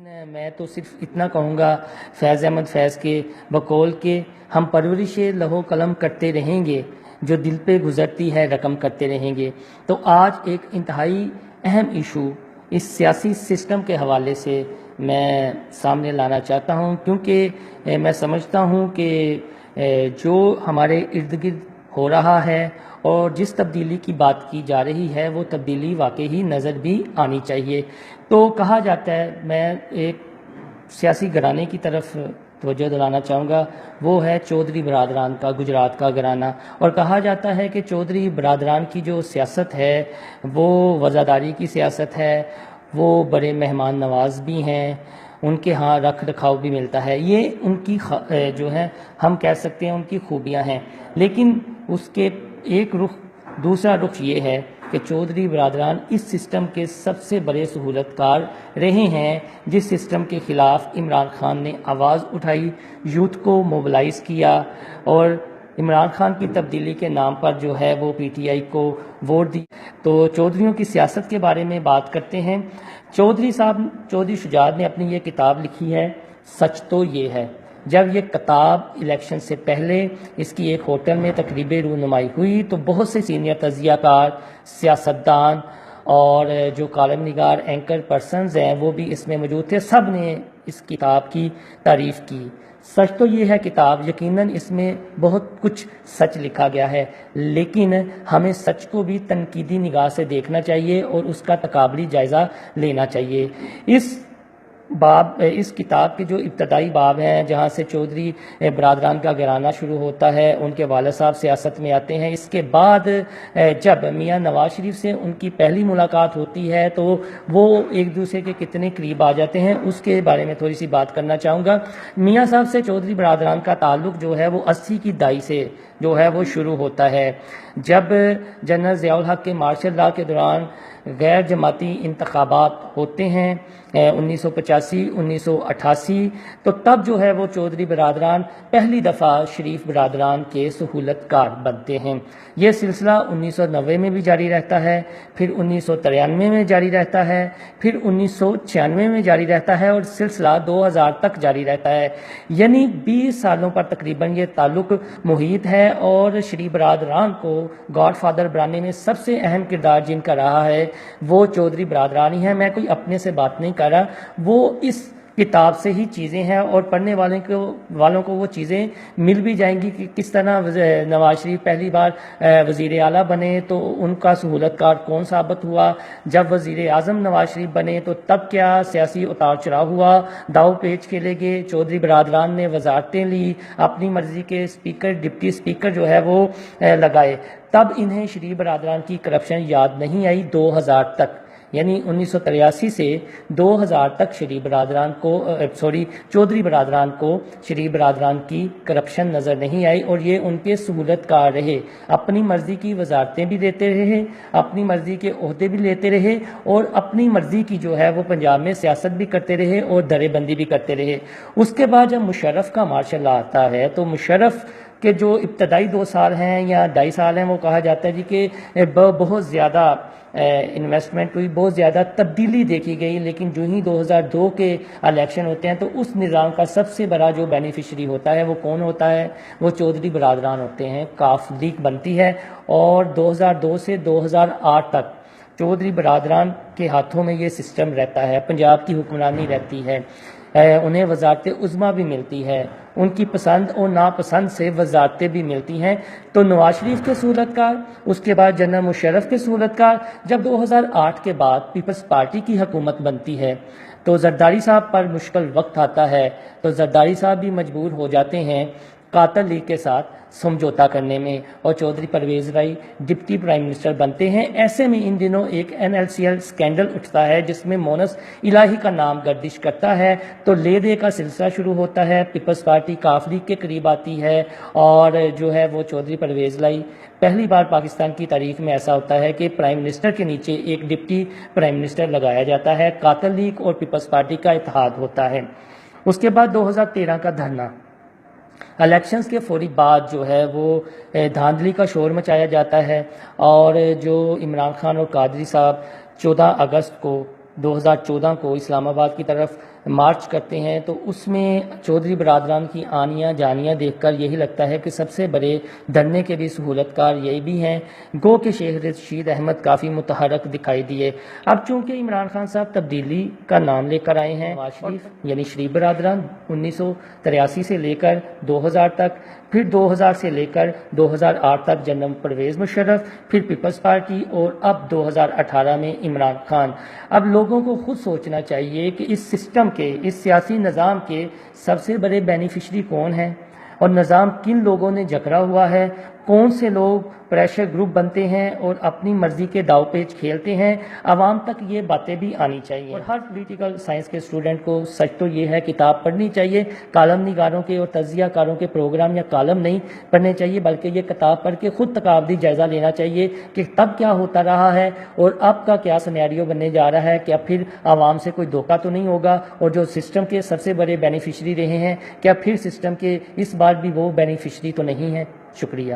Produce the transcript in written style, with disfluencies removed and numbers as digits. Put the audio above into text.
میں تو صرف اتنا کہوں گا فیض احمد فیض کے بقول کے ہم پرورش لہو قلم کرتے رہیں گے، جو دل پہ گزرتی ہے رقم کرتے رہیں گے۔ تو آج ایک انتہائی اہم ایشو اس سیاسی سسٹم کے حوالے سے میں سامنے لانا چاہتا ہوں، کیونکہ میں سمجھتا ہوں کہ جو ہمارے ارد گرد ہو رہا ہے اور جس تبدیلی کی بات کی جا رہی ہے وہ تبدیلی واقعی نظر بھی آنی چاہیے۔ تو کہا جاتا ہے، میں ایک سیاسی گھرانے کی طرف توجہ دلانا چاہوں گا، وہ ہے چودھری برادران کا، گجرات کا گھرانہ، اور کہا جاتا ہے کہ چودھری برادران کی جو سیاست ہے وہ وزاداری کی سیاست ہے، وہ بڑے مہمان نواز بھی ہیں، ان کے ہاں رکھ رکھاؤ بھی ملتا ہے، یہ ان کی جو ہے ہم کہہ سکتے ہیں ان کی خوبیاں ہیں۔ لیکن اس کے ایک رخ دوسرا رخ یہ ہے کہ چودھری برادران اس سسٹم کے سب سے بڑے سہولت کار رہے ہیں، جس سسٹم کے خلاف عمران خان نے آواز اٹھائی، یوتھ کو موبلائز کیا، اور عمران خان کی تبدیلی کے نام پر جو ہے وہ پی ٹی آئی کو ووٹ دی۔ تو چودھریوں کی سیاست کے بارے میں بات کرتے ہیں۔ چودھری شجاعت نے اپنی یہ کتاب لکھی ہے، سچ تو یہ ہے۔ جب یہ کتاب الیکشن سے پہلے اس کی ایک ہوٹل میں تقریب رونمائی ہوئی تو بہت سے سینئر تجزیہ کار، سیاستدان اور جو کالم نگار اینکر پرسنز ہیں وہ بھی اس میں موجود تھے، سب نے اس کتاب کی تعریف کی۔ سچ تو یہ ہے کتاب، یقیناً اس میں بہت کچھ سچ لکھا گیا ہے، لیکن ہمیں سچ کو بھی تنقیدی نگاہ سے دیکھنا چاہیے اور اس کا تقابلی جائزہ لینا چاہیے۔ اس کتاب کے جو ابتدائی باب ہیں، جہاں سے چودھری برادران کا گھرانہ شروع ہوتا ہے، ان کے والد صاحب سیاست میں آتے ہیں، اس کے بعد جب میاں نواز شریف سے ان کی پہلی ملاقات ہوتی ہے تو وہ ایک دوسرے کے کتنے قریب آ جاتے ہیں، اس کے بارے میں تھوڑی سی بات کرنا چاہوں گا۔ میاں صاحب سے چودھری برادران کا تعلق جو ہے وہ 80 کی دہائی سے جو ہے وہ شروع ہوتا ہے، جب جنرل ضیاء الحق کے مارشل لاء کے دوران غیر جماعتی انتخابات ہوتے ہیں 1985-1988، تو تب جو ہے وہ چودھری برادران پہلی دفعہ شریف برادران کے سہولت کار بنتے ہیں۔ یہ سلسلہ 1990 میں بھی جاری رہتا ہے، پھر 1993 میں جاری رہتا ہے، پھر 1996 میں جاری رہتا ہے، اور سلسلہ 2000 تک جاری رہتا ہے، یعنی 20 سالوں پر تقریباً یہ تعلق محیط ہے۔ اور شریف برادران کو گاڈ فادر بنانے میں سب سے اہم کردار جن کا رہا ہے وہ چودھری برادران ہی ہیں۔ میں کوئی اپنے سے بات نہیں کر رہا، وہ اس کتاب سے ہی چیزیں ہیں، اور پڑھنے والوں کو وہ چیزیں مل بھی جائیں گی کہ کس طرح نواز شریف پہلی بار وزیر اعلیٰ بنے تو ان کا سہولت کار کون ثابت ہوا، جب وزیر اعظم نواز شریف بنے تو تب کیا سیاسی اتار چڑھاؤ ہوا، داؤ پیچ کھیلے گئے، چودھری برادران نے وزارتیں لی، اپنی مرضی کے اسپیکر ڈپٹی اسپیکر جو ہے وہ لگائے، تب انہیں شریف برادران کی کرپشن یاد نہیں آئی 2000 تک، یعنی 1983 سے 2000 تک چودھری برادران کو شریف برادران کی کرپشن نظر نہیں آئی، اور یہ ان کے سہولت کار رہے، اپنی مرضی کی وزارتیں بھی دیتے رہے، اپنی مرضی کے عہدے بھی لیتے رہے، اور اپنی مرضی کی جو ہے وہ پنجاب میں سیاست بھی کرتے رہے اور درے بندی بھی کرتے رہے۔ اس کے بعد جب مشرف کا مارشل لاء آتا ہے تو مشرف کے جو ابتدائی 2 سال ہیں یا 2.5 سال ہیں، وہ کہا جاتا ہے جی کہ بہت زیادہ انویسٹمنٹ ہوئی، بہت زیادہ تبدیلی دیکھی گئی، لیکن جو ہی 2002 کے الیکشن ہوتے ہیں تو اس نظام کا سب سے بڑا جو بینیفیشری ہوتا ہے وہ کون ہوتا ہے؟ وہ چودھری برادران ہوتے ہیں، کاف لیگ بنتی ہے، اور 2002 سے 2008 تک چودھری برادران کے ہاتھوں میں یہ سسٹم رہتا ہے، پنجاب کی حکمرانی رہتی ہے، انہیں وزارت عظمیٰ بھی ملتی ہے، ان کی پسند اور ناپسند سے وزارتیں بھی ملتی ہیں۔ تو نواز شریف کے سہولت کار، اس کے بعد جنرل مشرف کے سہولت کار، جب 2008 کے بعد پیپلز پارٹی کی حکومت بنتی ہے تو زرداری صاحب پر مشکل وقت آتا ہے، تو زرداری صاحب بھی مجبور ہو جاتے ہیں قاتل لیگ کے ساتھ سمجھوتا کرنے میں، اور چودھری پرویز رائی ڈپٹی پرائم منسٹر بنتے ہیں۔ ایسے میں ان دنوں ایک NLCL سکینڈل اٹھتا ہے جس میں مونس الہی کا نام گردش کرتا ہے، تو لے دے کا سلسلہ شروع ہوتا ہے، پیپلز پارٹی کاف لیگ کے قریب آتی ہے، اور جو ہے وہ چودھری پرویز رائی پہلی بار پاکستان کی تاریخ میں ایسا ہوتا ہے کہ پرائم منسٹر کے نیچے ایک ڈپٹی پرائم منسٹر لگایا جاتا ہے، قاتل لیگ اور پیپلز پارٹی کا اتحاد ہوتا ہے۔ اس کے بعد 2013 کا دھرنا، الیکشنز کے فوری بعد جو ہے وہ دھاندلی کا شور مچایا جاتا ہے، اور جو عمران خان اور قادری صاحب 14 اگست کو 2014 کو اسلام آباد کی طرف مارچ کرتے ہیں تو اس میں چودھری برادران کی آنیاں جانیاں دیکھ کر یہی لگتا ہے کہ سب سے بڑے دھرنے کے بھی سہولت کار یہی بھی ہیں، گو کہ شیخ رشید احمد کافی متحرک دکھائی دیے۔ اب چونکہ عمران خان صاحب تبدیلی کا نام لے کر آئے ہیں، نواز شریف یعنی شریف برادران 1983 سے لے کر 2000 تک، پھر 2000 سے لے کر 2008 تک جنرل پرویز مشرف، پھر پیپلز پارٹی، اور اب 2018 میں عمران خان۔ اب لوگوں کو خود سوچنا چاہیے کہ اس سسٹم کے، اس سیاسی نظام کے سب سے بڑے بینیفیشری کون ہیں، اور نظام کن لوگوں نے جکڑا ہوا ہے، کون سے لوگ پریشر گروپ بنتے ہیں اور اپنی مرضی کے داؤ پیچ کھیلتے ہیں۔ عوام تک یہ باتیں بھی آنی چاہیے، اور ہر پولیٹیکل سائنس کے اسٹوڈنٹ کو سچ تو یہ ہے کتاب پڑھنی چاہیے، کالم نگاروں کے اور تجزیہ کاروں کے پروگرام یا کالم نہیں پڑھنے چاہیے، بلکہ یہ کتاب پڑھ کے خود تقابلی جائزہ لینا چاہیے کہ تب کیا ہوتا رہا ہے اور اب کا کیا سینیریو بننے جا رہا ہے، کیا پھر عوام سے کوئی دھوکہ تو نہیں ہوگا، اور جو سسٹم کے سب سے بڑے بینیفیشری رہے ہیں کیا پھر سسٹم کے اس بار بھی وہ بینیفیشری تو نہیں ہیں۔ شکریہ۔